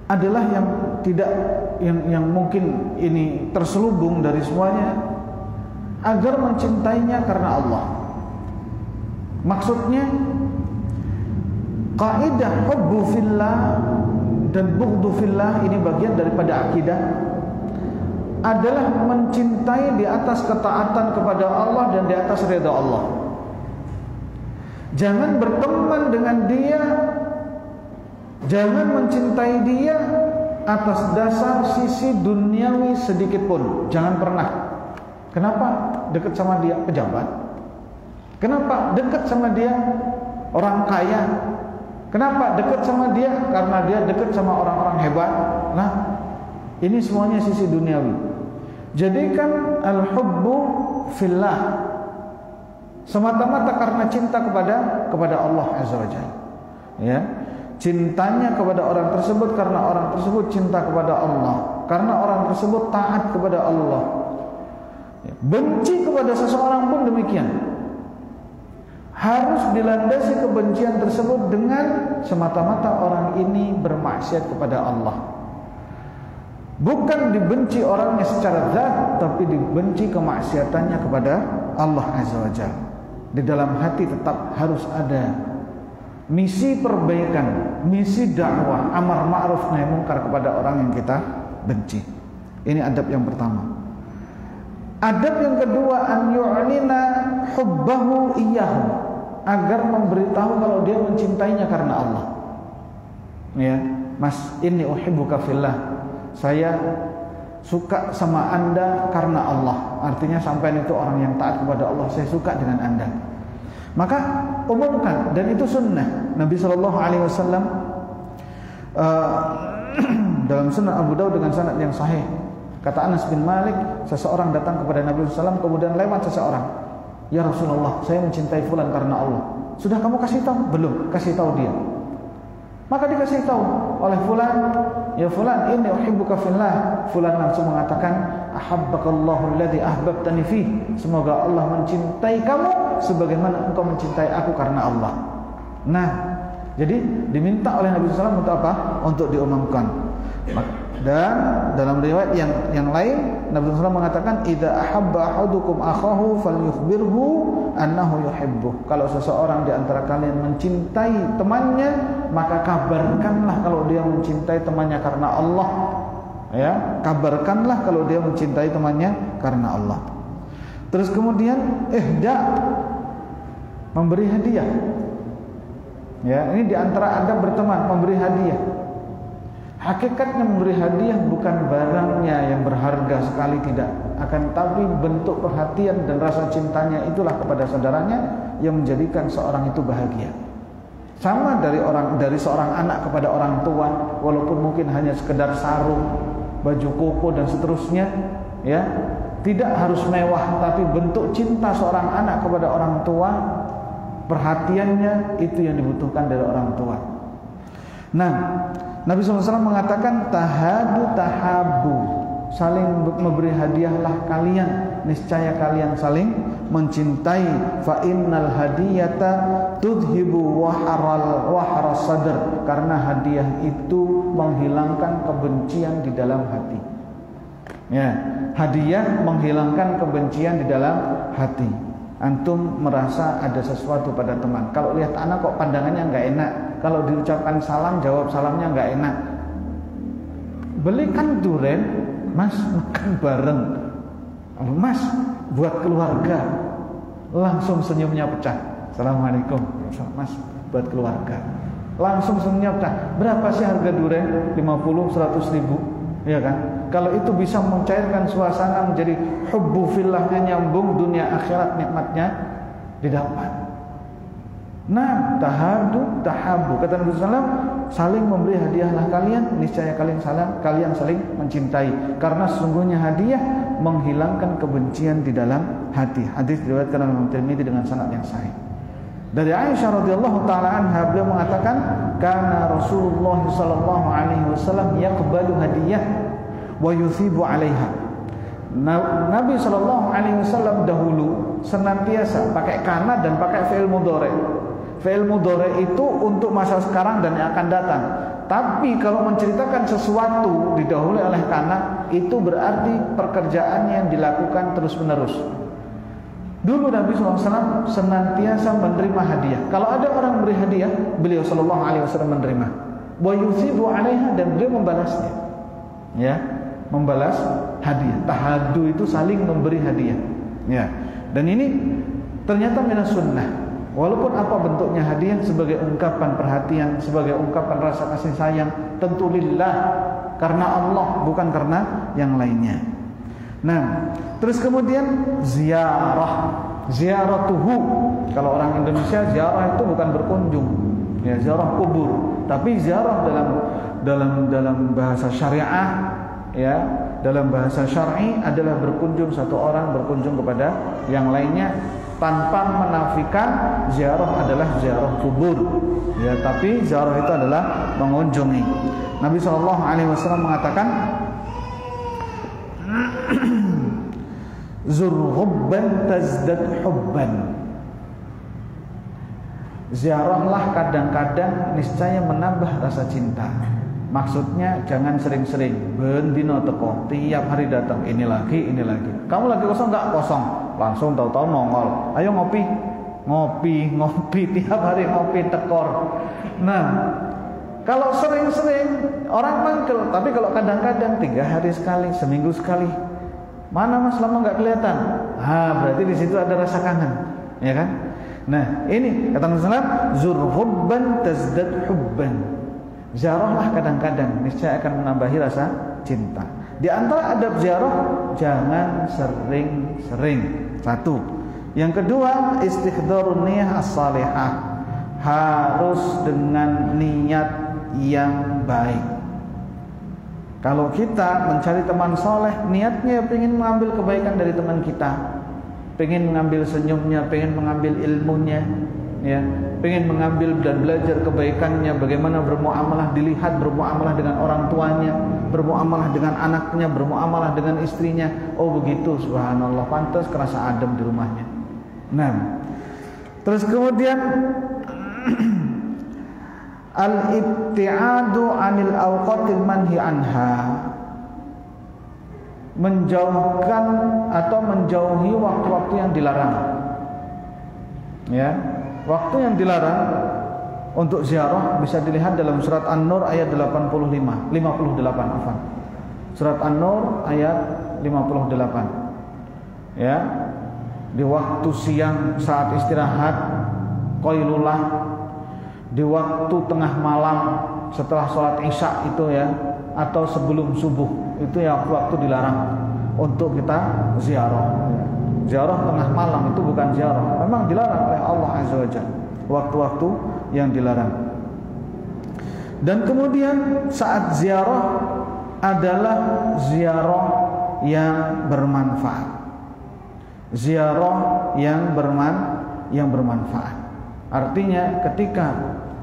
adalah yang mungkin ini terselubung dari semuanya, agar mencintainya karena Allah. Maksudnya kaidah hubbu fillah dan bughdu fillah, ini bagian daripada akidah, adalah mencintai di atas ketaatan kepada Allah dan di atas ridha Allah. Jangan berteman dengan dia, jangan mencintai dia atas dasar sisi duniawi sedikit pun. Jangan pernah. Kenapa? Dekat sama dia pejabat. Kenapa? Dekat sama dia orang kaya. Kenapa? Dekat sama dia karena dia dekat sama orang-orang hebat. Nah, ini semuanya sisi duniawi. Jadikan al-hubbu fillah semata-mata karena cinta kepada Allah Azza wa Jalla. Ya. Cintanya kepada orang tersebut karena orang tersebut cinta kepada Allah, karena orang tersebut taat kepada Allah. Ya. Benci kepada seseorang pun demikian. Harus dilandasi kebencian tersebut dengan semata-mata orang ini bermaksiat kepada Allah. Bukan dibenci orangnya secara zat, tapi dibenci kemaksiatannya kepada Allah Azza wa Jalla. Di dalam hati tetap harus ada misi perbaikan, misi dakwah, amar ma'ruf nahi munkar kepada orang yang kita benci. Ini adab yang pertama. Adab yang kedua, an yu'lina hubbahu iyyahu, agar memberitahu kalau dia mencintainya karena Allah. Ya, Mas, inni uhibbuka fillah. Saya suka sama Anda karena Allah. Artinya sampean itu orang yang taat kepada Allah, saya suka dengan Anda. Maka umumkan, dan itu sunnah Nabi Shallallahu Alaihi Wasallam dalam Sunan Abu Daud dengan sanad yang sahih. Kata Anas bin Malik, seseorang datang kepada Nabi SAW, kemudian lewat seseorang. Ya Rasulullah, saya mencintai fulan karena Allah. Sudah kamu kasih tahu? Belum, kasih tahu dia. Maka dikasih tahu oleh fulan, ya fulan, inni uhibbuka fillah. Fulan langsung mengatakan, ahabbakallahu alladhi ahbabtani fi. Semoga Allah mencintai kamu sebagaimana engkau mencintai aku karena Allah. Nah, jadi diminta oleh Nabi SAW untuk apa? Untuk diumumkan. Dan dalam riwayat yang lain, Nabi SAW mengatakan, idza ahabba ahadukum akhahu falyukhbirhu annahu yuhibbuh. Kalau seseorang di antara kalian mencintai temannya, maka kabarkanlah kalau dia mencintai temannya karena Allah. Ya, kabarkanlah kalau dia mencintai temannya karena Allah. Terus kemudian memberi hadiah. Ya, ini di antara adab berteman, memberi hadiah. Hakikatnya memberi hadiah bukan barangnya yang berharga sekali, tidak, akan tapi bentuk perhatian dan rasa cintanya itulah kepada saudaranya yang menjadikan seorang itu bahagia. Sama dari seorang anak kepada orang tua, walaupun mungkin hanya sekedar sarung, baju koko dan seterusnya, ya. Tidak harus mewah, tapi bentuk cinta seorang anak kepada orang tua, perhatiannya itu yang dibutuhkan dari orang tua. Nah, Nabi SAW mengatakan tahadu tahabu, saling memberi hadiahlah kalian, niscaya kalian saling mencintai. Fa innal hadiyata tudhibu wahara sadr, karena hadiah itu menghilangkan kebencian di dalam hati. Ya, hadiah menghilangkan kebencian di dalam hati. Antum merasa ada sesuatu pada teman, kalau lihat anak kok pandangannya nggak enak, kalau diucapkan salam jawab salamnya nggak enak, belikan durian, Mas, makan bareng, Mas, buat keluarga, langsung senyumnya pecah. Assalamualaikum, Mas, buat keluarga, langsung senyumnya pecah. Berapa sih harga durian? 50, 100 ribu, ya kan? Kalau itu bisa mencairkan suasana, menjadi hubbu fillahnya nyambung, dunia akhirat nikmatnya didapat. Nah, tahadu tahabu, kata Nabi SAW, saling memberi hadiahlah kalian, niscaya kalian saling mencintai, karena sesungguhnya hadiah menghilangkan kebencian di dalam hati. Hadis diriwayatkan oleh Imam Tirmidzi dengan sanad yang sahih. Dari Aisyah radhiyallahu taala anha, beliau mengatakan, kana Rasulullah sallallahu alaihi wasallam yaqbalu hadiyah wa yuthibu 'alaiha. Nabi sallallahu alaihi wasallam dahulu senantiasa pakai kana dan pakai fi'il mudhari. Fi'il mudhari itu untuk masa sekarang dan yang akan datang. Tapi kalau menceritakan sesuatu didahului oleh kana, itu berarti pekerjaannya yang dilakukan terus-menerus. Dulu Nabi SAW senantiasa menerima hadiah. Kalau ada orang beri hadiah, beliau sallallahu alaihi wasallam menerima. Wa yuthibu 'alaiha, dan beliau membalasnya. Ya, membalas hadiah. Tahadu itu saling memberi hadiah. Ya. Dan ini ternyata minas sunnah. Walaupun apa bentuknya hadiah, sebagai ungkapan perhatian, sebagai ungkapan rasa kasih sayang, tentu lillah, karena Allah, bukan karena yang lainnya. Nah, terus kemudian ziaratuhu. Kalau orang Indonesia ziarah itu bukan berkunjung, ya, ziarah kubur, tapi ziarah dalam bahasa syariah, ya, dalam bahasa syar'i adalah berkunjung, satu orang berkunjung kepada yang lainnya, tanpa menafikan ziarah adalah ziarah kubur, ya, tapi ziarah itu adalah mengunjungi. Nabi SAW mengatakan, zur hubban tazdad hubban, ziarahlah kadang-kadang niscaya menambah rasa cinta. Maksudnya jangan sering-sering, bendino teko, tiap hari datang, ini lagi. Kamu lagi kosong nggak? Kosong, langsung tahu-tahu nongol. Ayo ngopi, tiap hari ngopi tekor. Nah, kalau sering-sering orang manggil, tapi kalau kadang-kadang 3 hari sekali, seminggu sekali, mana Mas lama nggak kelihatan? Berarti di situ ada rasa kangen, ya kan? Nah, ini kata Rasulullah, zur hubban tazdad hubban. Ziarahlah kadang-kadang, niscaya akan menambahi rasa cinta. Di antara adab ziarah, jangan sering-sering. Satu. Yang kedua, istighdharun niyah as-salihah, harus dengan niat yang baik. Kalau kita mencari teman soleh, niatnya pengen mengambil kebaikan dari teman kita, pengen mengambil senyumnya, pengen mengambil ilmunya, ya, pengen mengambil dan belajar kebaikannya, bagaimana bermuamalah, dilihat bermuamalah dengan orang tuanya, bermuamalah dengan anaknya, bermuamalah dengan istrinya. Oh begitu, subhanallah, pantas kerasa adem di rumahnya. Nah, terus kemudian al-ibtiadu anil awqatil manhi anha, menjauhkan atau menjauhi waktu-waktu yang dilarang. Ya, waktu yang dilarang untuk ziarah bisa dilihat dalam surat An-Nur ayat 58. Surat An-Nur ayat 58. Ya. Di waktu siang saat istirahat, qailulah, di waktu tengah malam setelah sholat isya itu, ya, atau sebelum subuh, itu ya waktu dilarang untuk kita ziarah. Ziarah tengah malam itu bukan ziarah, memang dilarang oleh Allah Azza wa Jalla. Waktu-waktu yang dilarang. Dan kemudian saat ziarah adalah ziarah yang bermanfaat. Ziarah yang bermanfaat. Artinya ketika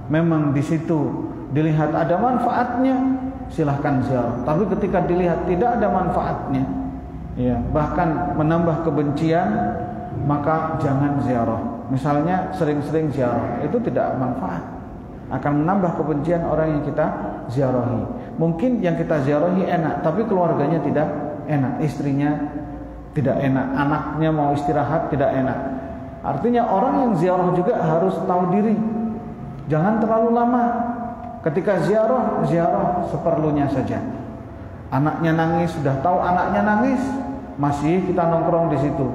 memang di situ dilihat ada manfaatnya, silahkan ziarah. Tapi ketika dilihat tidak ada manfaatnya, ya, bahkan menambah kebencian, maka jangan ziarah. Misalnya sering-sering ziarah, itu tidak manfaat, akan menambah kebencian orang yang kita ziarahi. Mungkin yang kita ziarahi enak, tapi keluarganya tidak enak, istrinya tidak enak, anaknya mau istirahat tidak enak. Artinya orang yang ziarah juga harus tahu diri, jangan terlalu lama. Ketika ziarah seperlunya saja. Anaknya nangis, sudah tahu anaknya nangis, masih kita nongkrong di situ.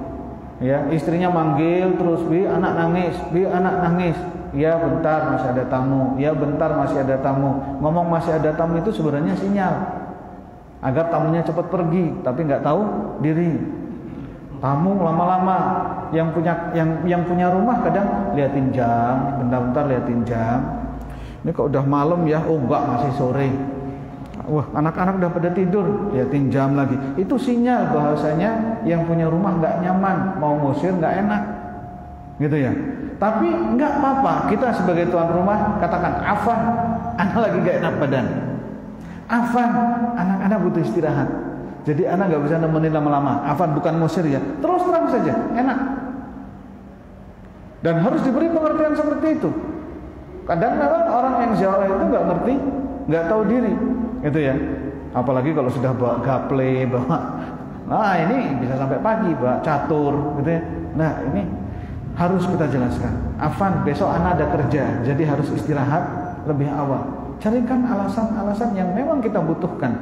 Ya, istrinya manggil terus, "Bi, anak nangis, Bi, anak nangis." Ya, bentar masih ada tamu. Ya, bentar masih ada tamu. Ngomong masih ada tamu itu sebenarnya sinyal agar tamunya cepat pergi, tapi nggak tahu diri. Tamu lama-lama yang punya rumah kadang liatin jam, bentar-bentar liatin jam. Ini kok udah malam ya? Oh enggak, masih sore. Wah, anak-anak udah pada tidur, liatin jam lagi. Itu sinyal bahwasanya yang punya rumah nggak nyaman, mau ngusir nggak enak, gitu ya. Tapi nggak apa-apa, kita sebagai tuan rumah katakan, "Afan, anak lagi nggak enak badan. Afan, anak-anak butuh istirahat. Jadi anak nggak bisa nemenin lama-lama. Afan, bukan ngusir ya. Terus terang saja, enak." Dan harus diberi pengertian seperti itu. Kadang-kadang orang yang ziarah itu nggak ngerti, nggak tahu diri, gitu ya. Apalagi kalau sudah bawa gaple, nah ini bisa sampai pagi, bawa catur, gitu ya. Nah ini harus kita jelaskan. Afan, besok anak ada kerja, jadi harus istirahat lebih awal. Carikan alasan-alasan yang memang kita butuhkan.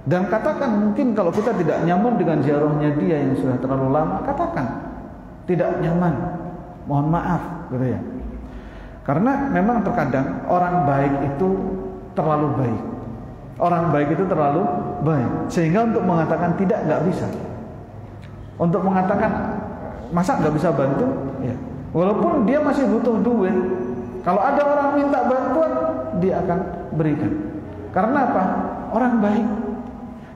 Dan katakan, mungkin kalau kita tidak nyaman dengan ziarahnya dia yang sudah terlalu lama, katakan tidak nyaman, mohon maaf, gitu ya. Karena memang terkadang orang baik itu terlalu baik. Orang baik itu terlalu baik. Sehingga untuk mengatakan tidak, nggak bisa. Untuk mengatakan masa nggak bisa bantu? Ya. Walaupun dia masih butuh duit, kalau ada orang minta bantuan, dia akan berikan. Karena apa? Orang baik.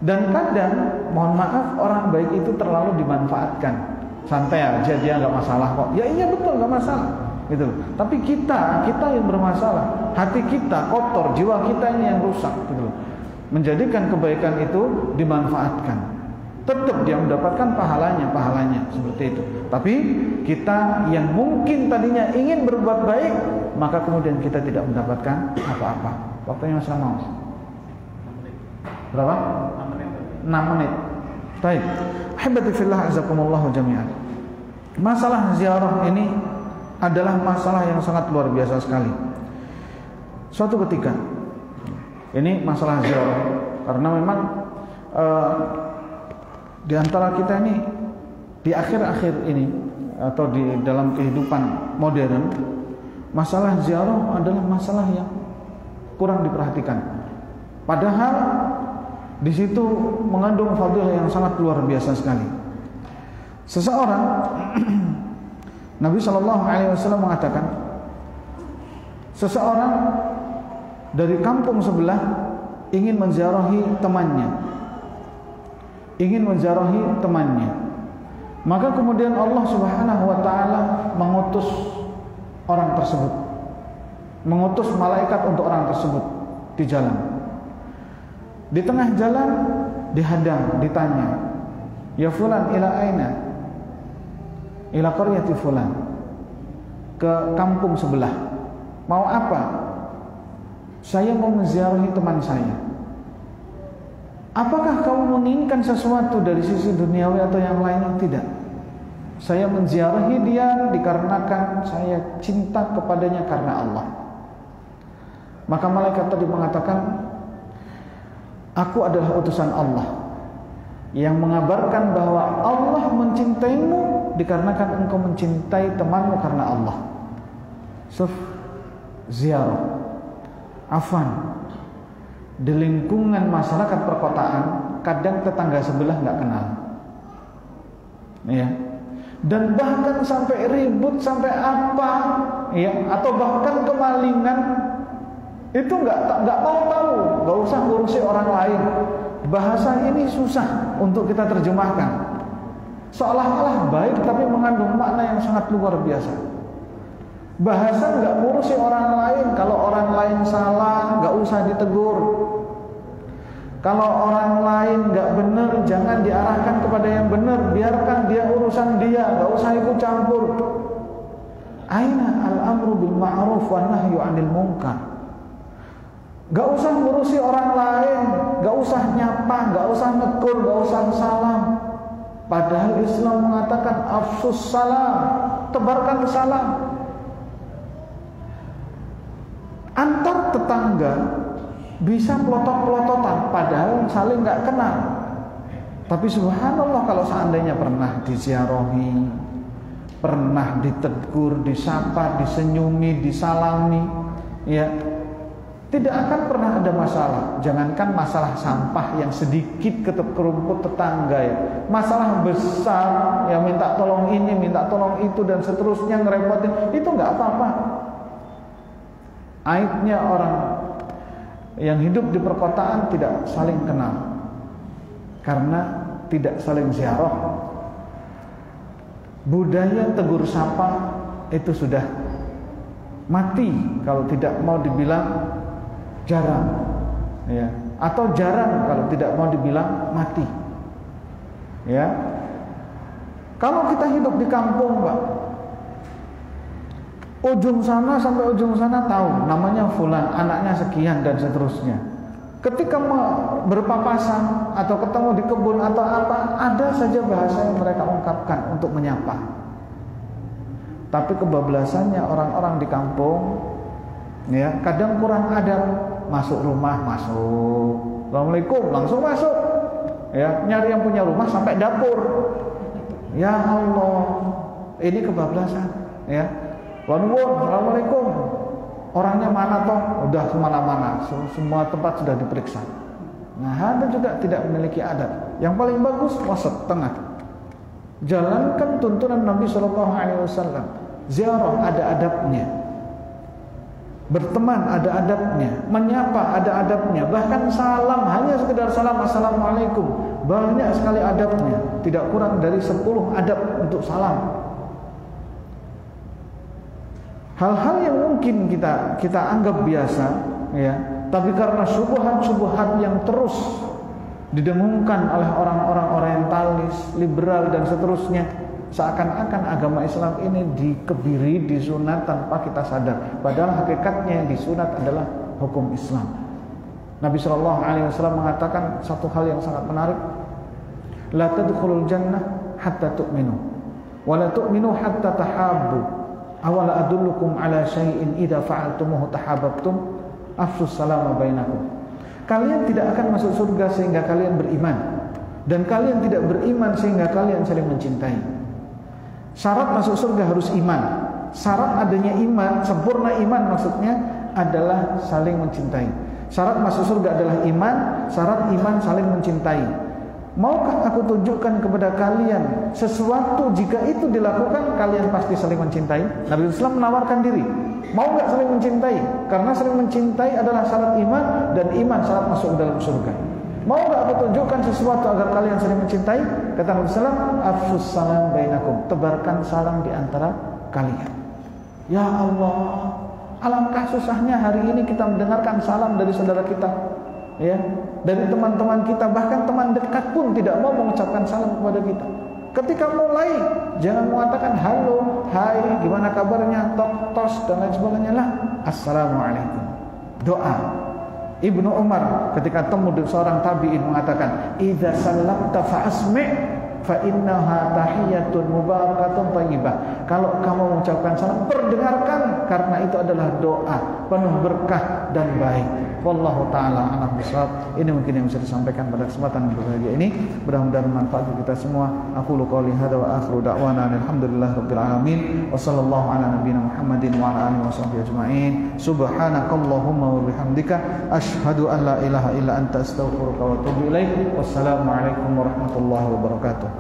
Dan kadang, mohon maaf, orang baik itu terlalu dimanfaatkan. Santai aja, dia nggak masalah kok. Ya iya betul, nggak masalah. Gitu. Tapi kita yang bermasalah, hati kita kotor, jiwa kita ini yang rusak, gitu. Menjadikan kebaikan itu dimanfaatkan. Tetap dia mendapatkan pahalanya seperti itu. Tapi kita yang mungkin tadinya ingin berbuat baik, maka kemudian kita tidak mendapatkan apa-apa. Waktunya masih lama. Berapa? 6 menit. Baik. Ahibati fillah azakumullah jami'an. Masalah ziarah ini adalah masalah yang sangat luar biasa sekali. Suatu ketika, ini masalah ziarah, karena memang di antara kita ini di akhir-akhir ini atau di dalam kehidupan modern, masalah ziarah adalah masalah yang kurang diperhatikan. Padahal di situ mengandung fadilah yang sangat luar biasa sekali. Seseorang Nabi SAW mengatakan, seseorang dari kampung sebelah ingin menziarahi temannya, maka kemudian Allah Subhanahu wa Ta'ala mengutus orang tersebut, mengutus malaikat untuk orang tersebut di jalan. Di tengah jalan dihadang, ditanya, "Ya fulan, ila aina?" "Ila qaryati fulan." Ke kampung sebelah. "Mau apa?" "Saya mau menziarahi teman saya." "Apakah kamu menginginkan sesuatu dari sisi duniawi atau yang lainnya?" "Tidak. Saya menziarahi dia dikarenakan saya cinta kepadanya karena Allah." Maka malaikat tadi mengatakan, "Aku adalah utusan Allah yang mengabarkan bahwa Allah mencintaimu dikarenakan engkau mencintai temanmu karena Allah." Ziarah, afan, di lingkungan masyarakat perkotaan kadang tetangga sebelah nggak kenal, ya. dan bahkan sampai ribut sampai apa ya, atau bahkan kemalingan, itu nggak mau tahu, nggak usah ngurusi orang lain. Bahasa ini susah untuk kita terjemahkan, seolah-olah baik tapi mengandung makna yang sangat luar biasa. Bahasa nggak ngurusi orang lain, kalau orang lain salah nggak usah ditegur. Kalau orang lain nggak benar, jangan diarahkan kepada yang benar, biarkan dia urusan dia, nggak usah ikut campur. Aina al-amru bil ma'ruf wa nahyu 'anil munkar. Nggak usah ngurusi orang lain, nggak usah nyapa, nggak usah negur, nggak usah salam. Padahal Islam mengatakan afsus salam, tebarkan salam. Antar tetangga bisa pelotot-pelototan padahal saling nggak kenal. Tapi subhanallah, kalau seandainya pernah diziarahi, pernah ditegur, disapa, disenyumi, disalami, ya tidak akan pernah ada masalah. Jangankan masalah sampah yang sedikit kerumput tetangga ya, masalah besar yang minta tolong ini, minta tolong itu dan seterusnya, ngerepotin, itu nggak apa-apa. Aibnya orang yang hidup di perkotaan tidak saling kenal karena tidak saling ziarah. Budaya tegur sapa itu sudah mati kalau tidak mau dibilang jarang, ya, atau jarang kalau tidak mau dibilang mati, ya. Kalau kita hidup di kampung, Pak, ujung sana sampai ujung sana tahu namanya fulan, anaknya sekian dan seterusnya. Ketika berpapasan atau ketemu di kebun atau apa, ada saja bahasa yang mereka ungkapkan untuk menyapa. Tapi kebablasannya orang-orang di kampung, ya, kadang kurang adab. Masuk rumah, masuk, assalamualaikum, langsung masuk, ya, nyari yang punya rumah sampai dapur. Ya Allah, ini kebablasan, ya. Assalamualaikum, orangnya mana toh? Udah kemana-mana, semua tempat sudah diperiksa. Nah, Anda juga tidak memiliki adab. Yang paling bagus wasat, tengah. Jalankan tuntunan Nabi SAW. Ziarah ada adabnya, berteman ada adabnya, menyapa ada adabnya, bahkan salam, hanya sekedar salam assalamualaikum, banyak sekali adabnya, tidak kurang dari 10 adab untuk salam. Hal-hal yang mungkin kita anggap biasa, ya, tapi karena syubhat-syubhat yang terus didengungkan oleh orang-orang orientalis, liberal dan seterusnya, seakan-akan agama Islam ini dikebiri, disunat tanpa kita sadar. Padahal hakikatnya yang disunat adalah hukum Islam. Nabi SAW mengatakan satu hal yang sangat menarik, la tadkhulul jannah hatta tu'minu wa la tu'minu hatta tahabbu. Awala adullukum ala syai'in idza fa'altumuhu tahabbtum afsus salama bainakum. Kalian tidak akan masuk surga sehingga kalian beriman, dan kalian tidak beriman sehingga kalian saling mencintai. Syarat masuk surga harus iman. Syarat adanya iman, sempurna iman maksudnya adalah saling mencintai. Syarat masuk surga adalah iman, syarat iman saling mencintai. Maukah aku tunjukkan kepada kalian sesuatu, jika itu dilakukan kalian pasti saling mencintai? Nabi Islam menawarkan diri. Mau nggak saling mencintai? Karena saling mencintai adalah syarat iman, dan iman syarat masuk dalam surga. Mau nggak aku tunjukkan sesuatu agar kalian saling mencintai? Kata Nabi Sallam, afsus salam bainakum, tebarkan salam di antara kalian. Ya Allah, alangkah susahnya hari ini kita mendengarkan salam dari saudara kita, ya, dari teman-teman kita, bahkan teman dekat pun tidak mau mengucapkan salam kepada kita. Ketika mulai, jangan mengatakan halo, hai, gimana kabarnya, tok, tos, dan lain sebagainya lah. Assalamualaikum. Doa. Ibnu Umar ketika temu dengan seorang tabi'in mengatakan, idza sallamta fa asmi' fa innaha tahiyatun mubarakatun thayyibah. Kalau kamu mengucapkan salam, perdengarkan, karena itu adalah doa penuh berkah dan baik. Wallahu taala a'lam bishawab. Ini mungkin yang bisa disampaikan pada kesempatan yang berbahagia ini. Mudah-mudahan bermanfaat bagi kita semua. Aku qouli hadza wa akhiru da'wana alhamdulillahirabbil alamin. Wa sallallahu ala nabiyyina Muhammadin wa ala alihi washabbihi ajmain. Subhanakallahumma wa bihamdika asyhadu an la ilaha illa anta astaghfiruka wa atubu ilaik. Wassalamu alaikum warahmatullahi wabarakatuh.